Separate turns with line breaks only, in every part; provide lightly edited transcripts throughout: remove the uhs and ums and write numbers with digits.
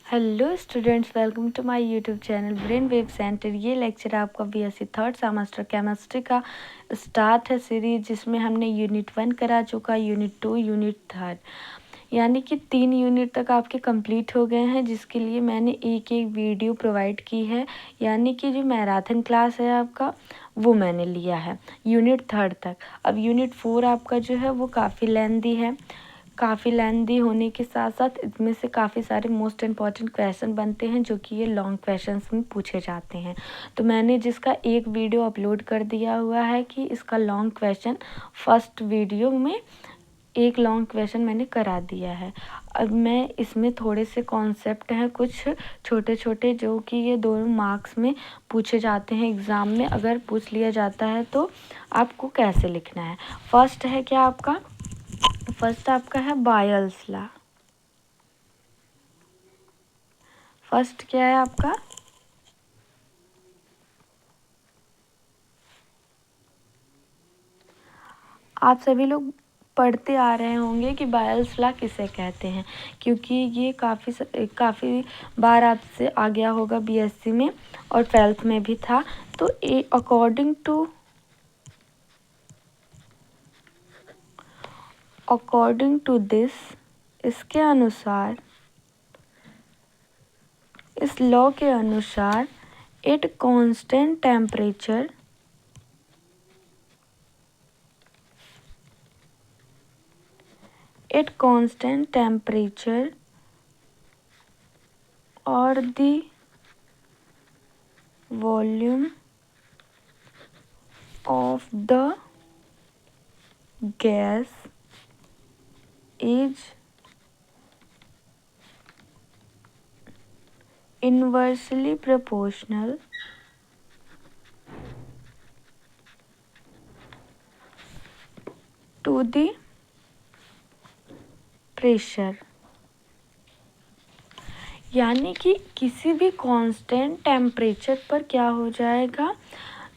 Hello students, welcome to my YouTube channel brain wave centre. ये lecture आपका BSc third semester chemistry का start है series, जिसमें हमने यूनिट 1 करा चुका, यूनिट 2, यूनिट 3, यानी कि 3 यूनिट तक आपके कंप्लीट हो गए हैं, जिसके लिए मैंने एक एक वीडियो प्रोवाइड की है। यानी कि जो मैराथन क्लास है आपका, वो मैंने लिया है यूनिट 3 तक। अब यूनिट 4 आपका जो है वो काफ़ी लेंदी है। काफ़ी लेंदी होने के साथ साथ इसमें से काफ़ी सारे मोस्ट इम्पॉर्टेंट क्वेश्चन बनते हैं, जो कि ये लॉन्ग क्वेश्चंस में पूछे जाते हैं। तो मैंने जिसका एक वीडियो अपलोड कर दिया हुआ है कि इसका लॉन्ग क्वेश्चन फर्स्ट वीडियो में एक लॉन्ग क्वेश्चन मैंने करा दिया है। अब मैं इसमें थोड़े से कॉन्सेप्ट हैं कुछ छोटे छोटे, जो कि ये 2 मार्क्स में पूछे जाते हैं एग्ज़ाम में। अगर पूछ लिया जाता है तो आपको कैसे लिखना है। फर्स्ट है क्या आपका, फर्स्ट आपका है बायल्स लॉ। फर्स्ट क्या है आपका, आप सभी लोग पढ़ते आ रहे होंगे कि बायल्स लॉ किसे कहते हैं, क्योंकि ये काफ़ी बार आपसे आ गया होगा बीएससी में और 12th में भी था। तो अकॉर्डिंग टू दिस, इसके अनुसार, इस लॉ के अनुसार, eight constant temperature or the volume of the gas is inversely proportional to the pressure। यानी कि किसी भी कांस्टेंट टेम्परेचर पर क्या हो जाएगा,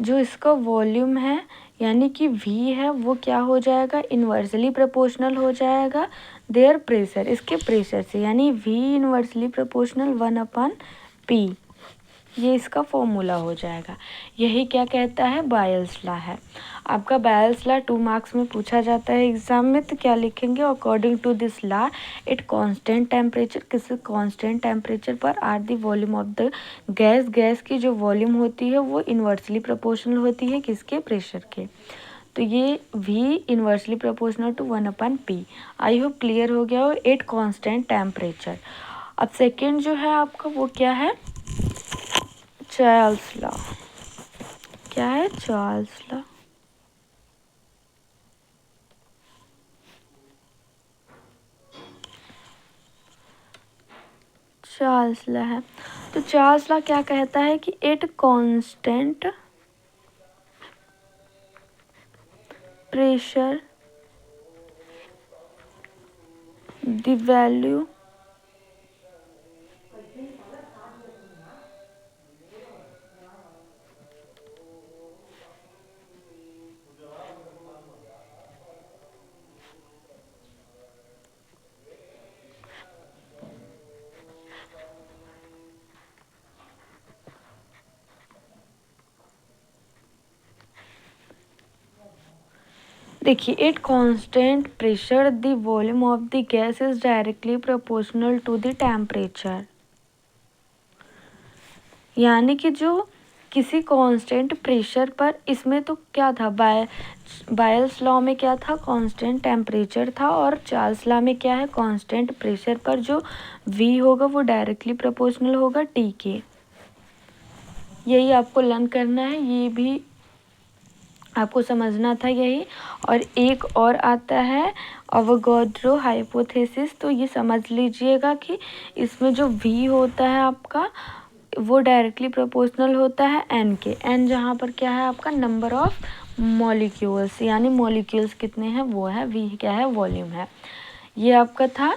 जो इसका वॉल्यूम है यानी कि V है, वो क्या हो जाएगा, इन्वर्सली प्रोपोर्शनल हो जाएगा देयर प्रेशर, इसके प्रेशर से। यानी V इन्वर्सली प्रोपोर्शनल 1/P, ये इसका फॉर्मूला हो जाएगा। यही क्या कहता है, बायल्स लॉ है। आपका बायल्स लॉ 2 मार्क्स में पूछा जाता है एग्जाम में, तो क्या लिखेंगे, according to this law at constant temperature, किसी कांस्टेंट टेम्परेचर पर are the volume of the gas, gas की जो वॉल्यूम होती है वो इन्वर्सली प्रोपोर्शनल होती है किसके, प्रेशर के। तो ये V inversely proportional to 1/P। I hope clear हो गया हो, एट कांस्टेंट टेम्परेचर। अब सेकेंड जो है आपका वो क्या है, चार्ल्स लॉ। क्या है, चार्ल्स लॉ। चार्ल्स लॉ है, तो चार्ल्स लॉ क्या कहता है कि at constant pressure the value देखिए, at constant pressure the volume of the gas is directly proportional to the temperature. यानी कि जो किसी कांस्टेंट प्रेशर पर, इसमें तो क्या था, बायल्स लॉ में क्या था, कांस्टेंट टेम्परेचर था, और चार्ल्स लॉ में क्या है, कांस्टेंट प्रेशर पर जो V होगा वो डायरेक्टली प्रोपोर्शनल होगा T के। यही आपको लर्न करना है, ये भी आपको समझना था यही। और एक और आता है अवोगाड्रो हाइपोथेसिस, तो ये समझ लीजिएगा कि इसमें जो V होता है आपका, वो डायरेक्टली प्रोपोर्शनल होता है N के। N जहाँ पर क्या है आपका, नंबर ऑफ मॉलिक्यूल्स, यानी मॉलिक्यूल्स कितने हैं वो है, V क्या है, वॉल्यूम है। ये आपका था।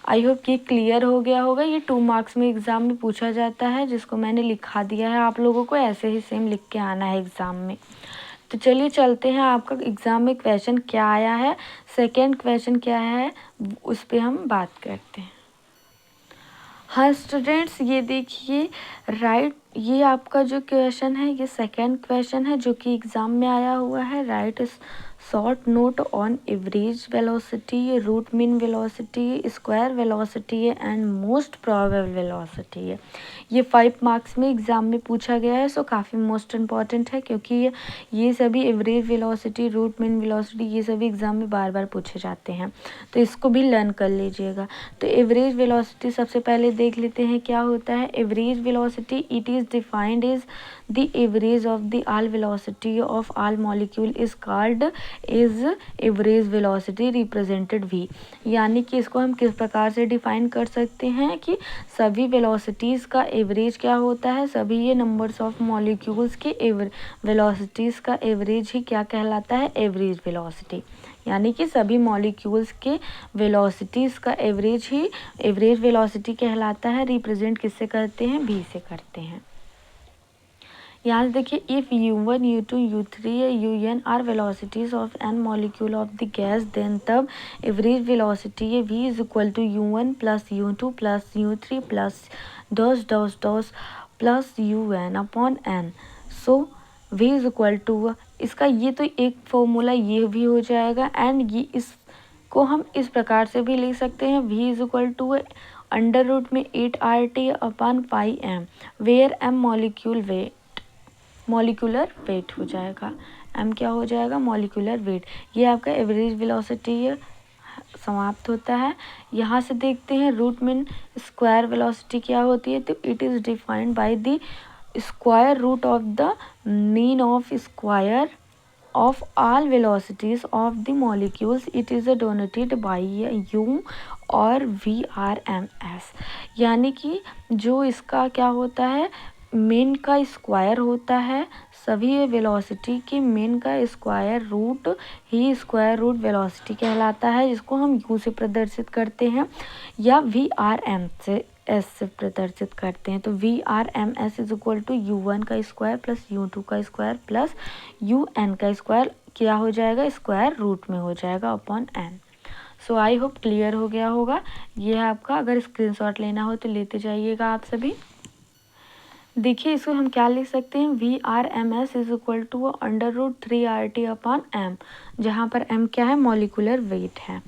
आई होप कि क्लियर हो गया होगा। ये 2 मार्क्स में एग्ज़ाम में पूछा जाता है, जिसको मैंने लिखा दिया है, आप लोगों को ऐसे ही सेम लिख के आना है एग्ज़ाम में। तो चलिए चलते हैं, आपका एग्ज़ाम में क्वेश्चन क्या आया है, सेकेंड क्वेश्चन क्या है, उस पर हम बात करते हैं। हाँ स्टूडेंट्स, ये देखिए राइट, ये आपका जो क्वेश्चन है ये सेकंड क्वेश्चन है जो कि एग्ज़ाम में आया हुआ है। Write short note on average velocity, root mean velocity, square velocity and most probable velocity है। ये 5 मार्क्स में एग्ज़ाम में पूछा गया है, सो काफ़ी मोस्ट इम्पॉर्टेंट है क्योंकि ये सभी average velocity, root mean velocity ये सभी एग्ज़ाम में बार बार पूछे जाते हैं, तो इसको भी लर्न कर लीजिएगा। तो एवरेज वेलोसिटी सबसे पहले देख लेते हैं क्या होता है। Average velocity it is defined is the average of the all velocity of all molecule is called is average velocity represented V. यानी कि इसको हम किस प्रकार से डिफाइन कर सकते हैं कि सभी वेलोसिटीज़ का एवरेज क्या होता है, सभी ये नंबर्स ऑफ मॉलिक्यूल्स के वेलोसिटीज़ का एवरेज ही क्या कहलाता है, एवरेज वेलोसिटी। यानी कि सभी मॉलिक्यूल्स के वेलोसिटीज़ का एवरेज ही एवरेज वेलोसिटी कहलाता है। रिप्रेजेंट किससे करते हैं, v से करते हैं। यहाँ से देखिए if u1, u2, u3 un are velocities of N molecule of the gas, then तब एवरेज वेलोसिटी है v is equal to u1 plus u2 plus u3 plus dots dots dots plus un upon n। So v is equal to, इसका ये तो एक formula ये भी हो जाएगा एंड ये इसको हम इस प्रकार से भी लिख सकते हैं, v is equal to under root में 8RT upon pi m, where m molecular weight हो जाएगा। m क्या हो जाएगा, मॉलिक्यूलर वेट। ये आपका एवरेज वेलोसिटी समाप्त होता है। यहाँ से देखते हैं रूट मीन स्क्वायर वेलोसिटी क्या होती है, तो it is defined by the square root of the mean of square of all velocities of the molecules, it is denoted by u और VRMS। यानी कि जो इसका क्या होता है, मेन का स्क्वायर होता है, सभी वेलोसिटी के मेन का स्क्वायर रूट ही स्क्वायर रूट वेलोसिटी कहलाता है, जिसको हम u से प्रदर्शित करते हैं या VRM से एस से प्रदर्शित करते हैं। तो VRMS is equal to u1 का स्क्वायर प्लस u2 का स्क्वायर प्लस un का स्क्वायर क्या हो जाएगा, स्क्वायर रूट में हो जाएगा अपॉन n। सो आई होप क्लियर हो गया होगा। ये है आपका, अगर स्क्रीनशॉट लेना हो तो लेते जाइएगा आप सभी। देखिए इसको हम क्या लिख सकते हैं, VRMS is equal to under root 3RT upon m, जहाँ पर m क्या है, मॉलिक्यूलर वेट है।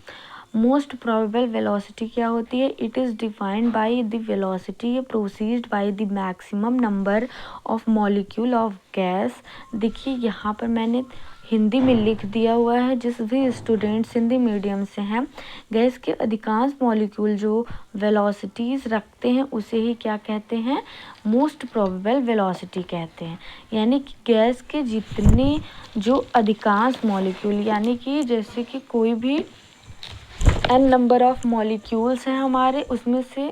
मोस्ट प्रोबेबल वेलोसिटी क्या होती है, it is defined by the velocity proceed by the maximum number of molecule of gas. देखिए यहाँ पर मैंने हिंदी में लिख दिया हुआ है, जिस भी स्टूडेंट्स हिंदी मीडियम से हैं, गैस के अधिकांश मॉलिक्यूल जो वेलोसिटीज़ रखते हैं उसे ही क्या कहते हैं, मोस्ट प्रोबेबल वेलोसिटी कहते हैं। यानी कि गैस के जितने जो अधिकांश मॉलिक्यूल, यानी कि जैसे कि कोई भी n नंबर ऑफ मॉलिक्यूल्स हैं हमारे, उसमें से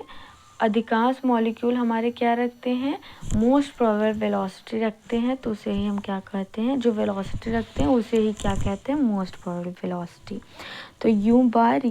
अधिकांश मॉलिक्यूल हमारे क्या रखते हैं, मोस्ट प्रोबेबल वेलोसिटी रखते हैं, तो उसे ही हम क्या कहते हैं, जो वेलोसिटी रखते हैं उसे ही क्या कहते हैं, मोस्ट प्रोबेबल वेलोसिटी। तो u बार